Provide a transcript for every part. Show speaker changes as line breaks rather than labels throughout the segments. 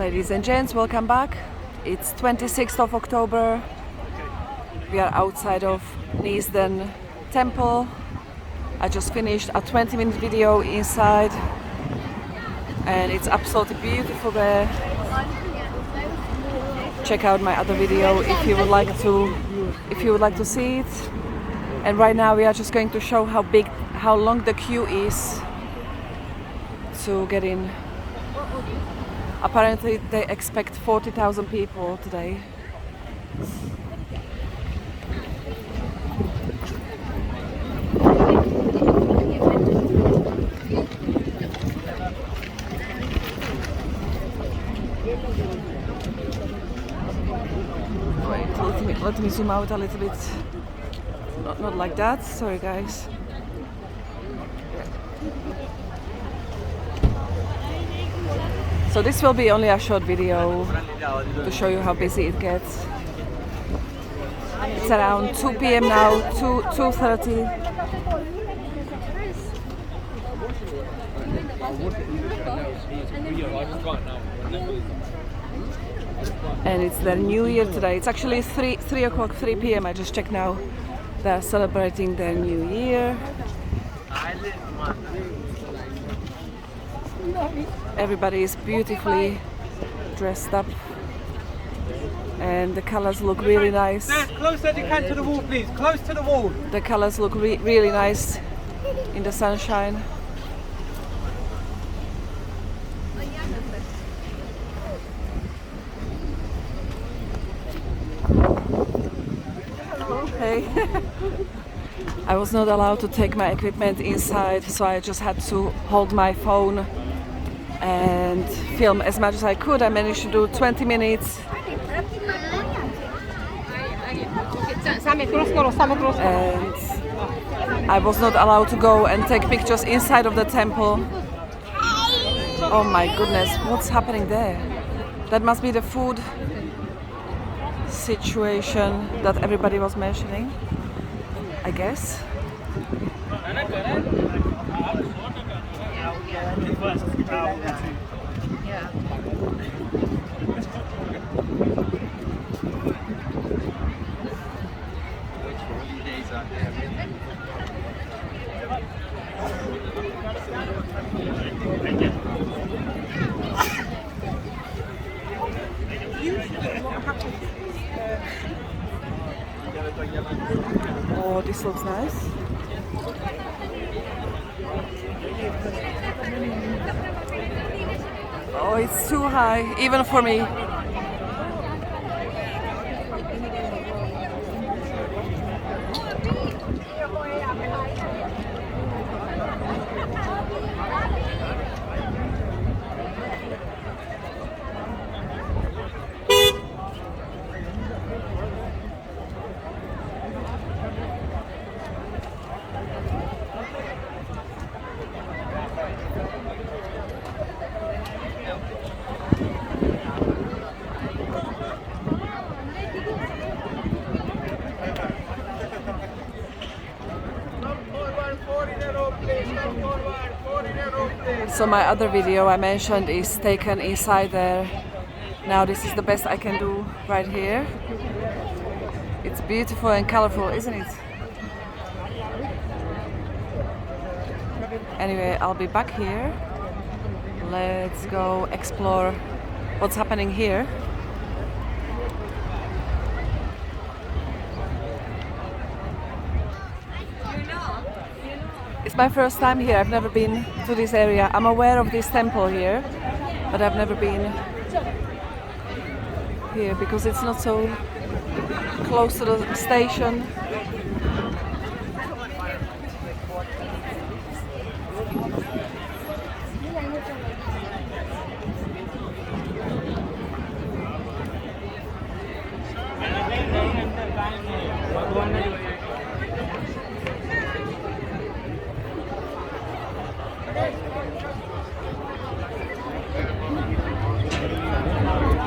Ladies and gents, welcome back. It's 26th of October. We are outside of Neasden Temple. I just finished a 20-minute video inside and it's absolutely beautiful there. Check out my other video if you would like to see it. And right now we are just going to show how long the queue is to get in. Apparently they expect 40,000 people today. Wait, let me zoom out a little bit. Not like that, sorry guys. So this will be only a short video to show you how busy it gets. It's around 2 p.m. now, 2:30. And it's their New Year today. It's actually 3 o'clock, 3 p.m. I just checked now. They're celebrating their New Year. Everybody is beautifully dressed up and the colors look really nice.
Close as you can to the wall, please. Close to the wall.
The colors look really nice in the sunshine. Hey. I was not allowed to take my equipment inside, so I just had to hold my phone and film as much as I could. I managed to do 20 minutes. And I was not allowed to go and take pictures inside of the temple. Oh my goodness, what's happening there? That must be the food situation that everybody was mentioning, I guess. Oh, this looks nice. Oh, it's too high, even for me. So my other video I mentioned is taken inside there. Now this is the best I can do right here. It's beautiful and colorful, isn't it? Anyway, I'll be back here. Let's go explore what's happening here. It's my first time here. I've never been to this area. I'm aware of this temple here, but I've never been here because it's not so close to the station.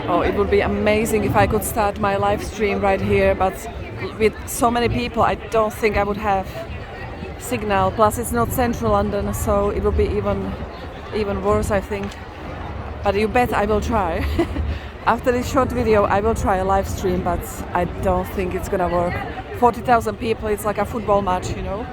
Oh, it would be amazing if I could start my live stream right here, but with so many people I don't think I would have signal. Plus it's not central London, so it will be even worse, I think. But you bet I will try. After this short video, I will try a live stream, but I don't think it's gonna work. 40,000 people, it's like a football match, you know?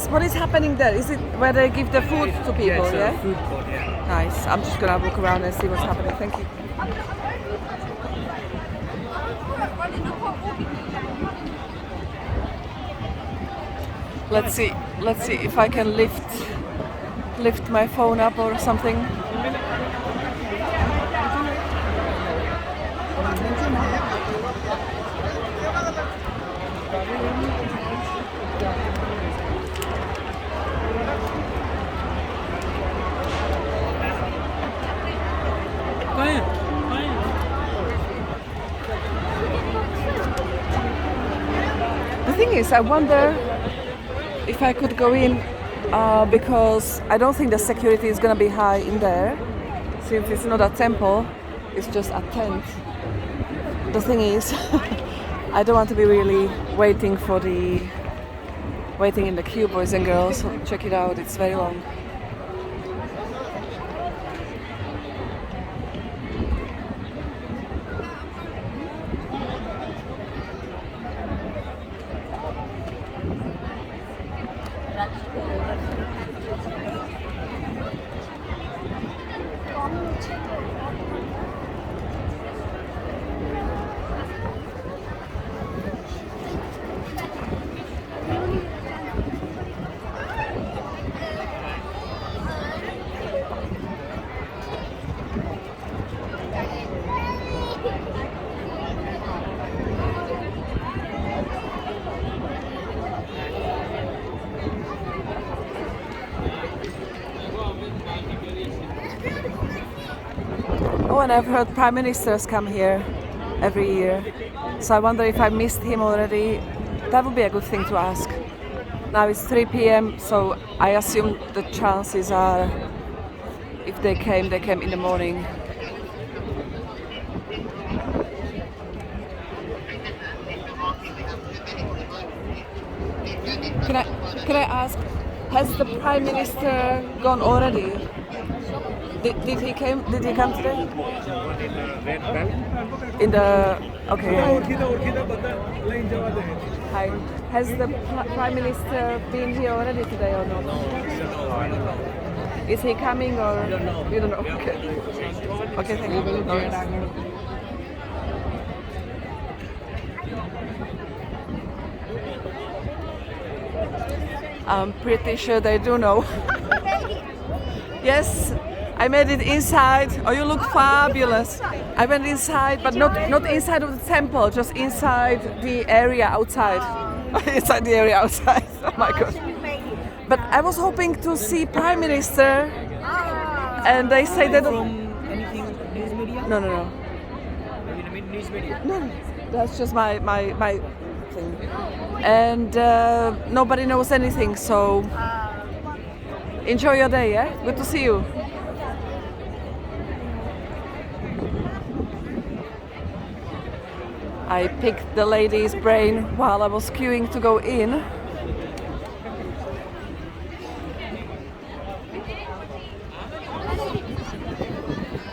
What is happening there? Is it where they give the food to people?
Yeah, it's a food court, yeah.
Nice. I'm just gonna look around and see what's happening. Thank you. Let's see if I can lift my phone up or something. The thing is, I wonder if I could go in because I don't think the security is gonna be high in there. Since it's not a temple, it's just a tent. The thing is, I don't want to be really waiting in the queue, boys and girls. Check it out, it's very long. Oh, and I've heard prime ministers come here every year, so I wonder if I missed him already. That would be a good thing to ask. Now it's 3 p.m, so I assume the chances are, if they came in the morning. Can I ask, has the prime minister gone already? Did he come today? In the okay. Hi. Has the prime minister been here already today or not? Is he coming or you don't know? Okay. Okay, thank you. No. I'm pretty sure they do know. Yes. I made it inside. Oh, you look fabulous. I went inside, but not inside of the temple, just inside the area outside. Inside the area outside. Oh my God. But I was hoping to see Prime Minister, and they say that.
From anything news media?
No.
News media?
No. That's just my thing. And nobody knows anything, so enjoy your day. Yeah. Good to see you. I picked the lady's brain while I was queuing to go in.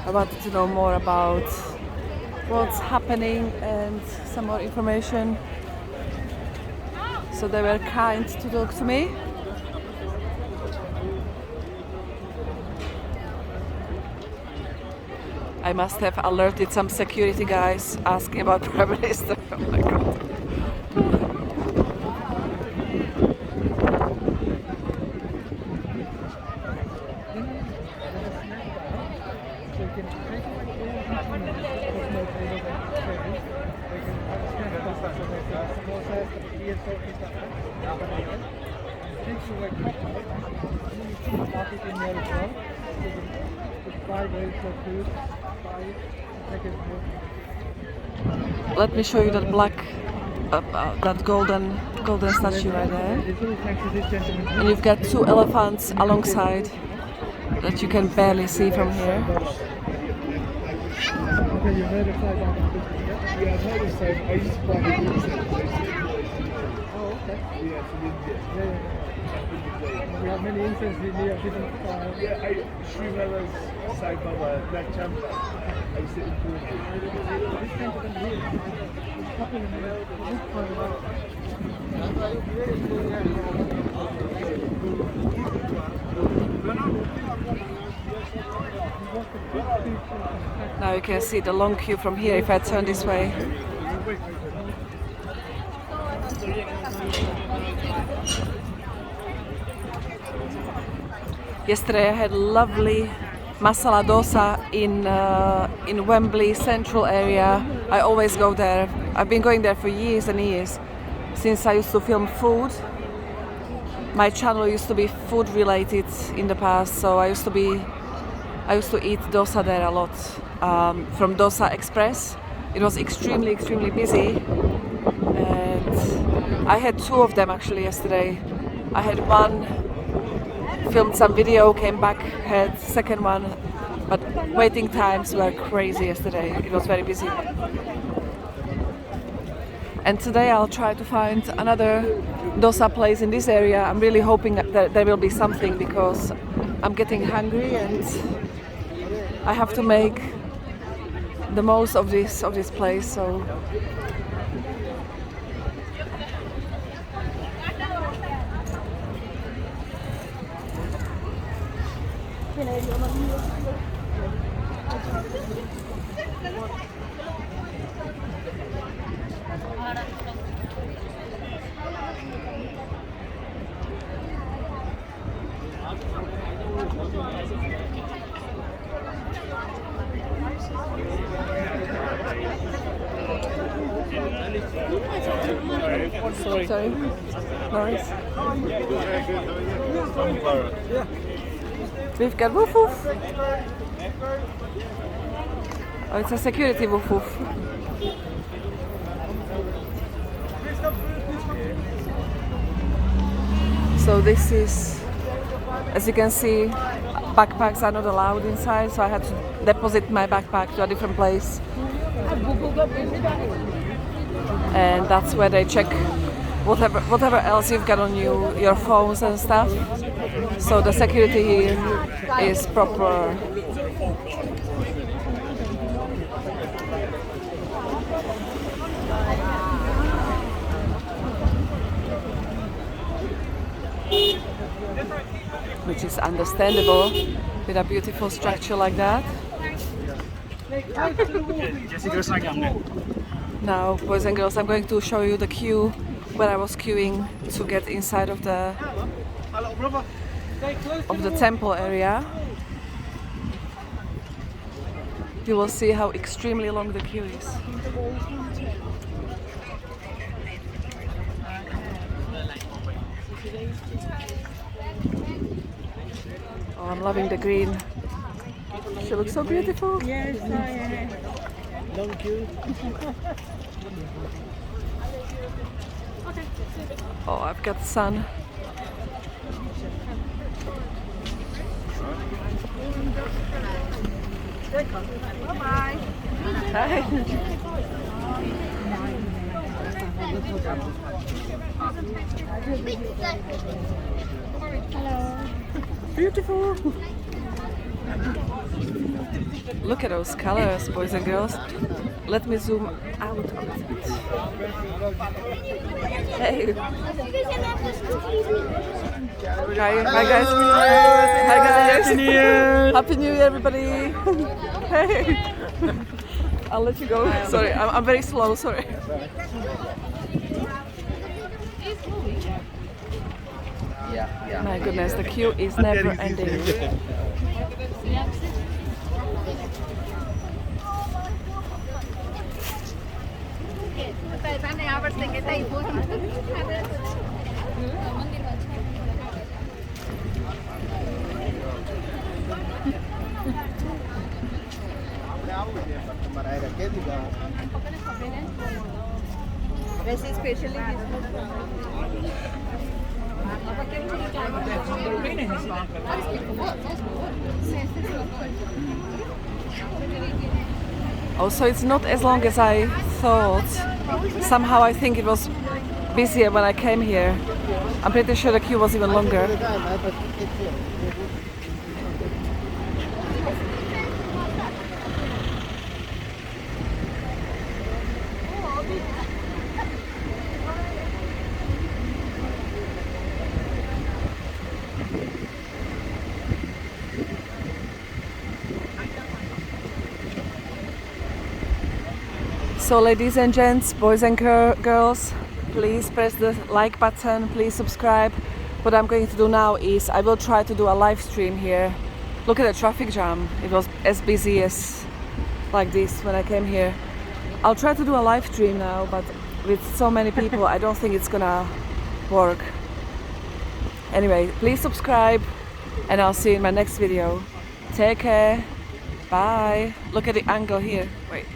I wanted to know more about what's happening and some more information. So they were kind to talk to me. I must have alerted some security guys asking about Prime Minister. Oh my God. Let me show you that that golden statue right there. And you've got two elephants alongside that you can barely see from here.
you've heard of Sai Baba business, yeah? Yeah, I've heard of Sai. I used to buy his incense. Oh, okay. Yeah, from India. Yeah. We have many incenses in here, different yeah, Shri Swaminarayan Sai Baba, Black Champa. I used to import it. This temple here is popular in the book for a while.
Now you can see the long queue from here if I turn this way. Yesterday I had lovely masala dosa in Wembley Central area. I always go there. I've been going there for years and years since I used to film food. My channel used to be food related in the past, so I used to eat dosa there a lot from Dosa Express. It was extremely busy, and I had two of them actually yesterday. I had one, filmed some video, came back, had second one, but waiting times were crazy yesterday. It was very busy. And today I'll try to find another dosa place in this area. I'm really hoping that there will be something because I'm getting hungry and I have to make the most of this place. So sorry. Nice. We've got woof woof. Oh, it's a security woof woof. So this is, as you can see, backpacks are not allowed inside, so I had to deposit my backpack to a different place. And that's where they check whatever else you've got on you, your phones and stuff. So the security here is proper. Which is understandable with a beautiful structure like that. Now, boys and girls, I'm going to show you the queue where I was queuing to get inside of the temple area. You will see how extremely long the queue is. Oh, I'm loving the green. She looks so beautiful.
Yes, I am.
Thank you.
Oh, I've got sun.
Bye-bye.
Hi.
Hello.
Beautiful. Look at those colors, boys and girls. Let me zoom out a little bit. Hey. Hi guys. Hi guys.
Happy New Year.
Happy New Year, everybody. Hey. I'll let you go. Sorry, I'm very slow. Sorry. My goodness, the queue is never ending. Also, it's not as long as I thought. Somehow I think it was busier when I came here. I'm pretty sure the queue was even longer. So ladies and gents, boys and girls, please press the like button, please subscribe. What I'm going to do now is I will try to do a live stream here. Look at the traffic jam. It was as busy as like this when I came here. I'll try to do a live stream now, but with so many people I don't think it's gonna work. Anyway, please subscribe and I'll see you in my next video. Take care. Bye. Look at the angle here. Wait.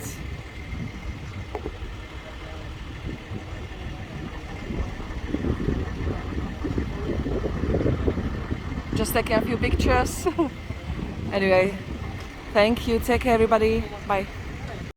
Just taking a few pictures. Anyway, thank you. Take care, everybody. Bye.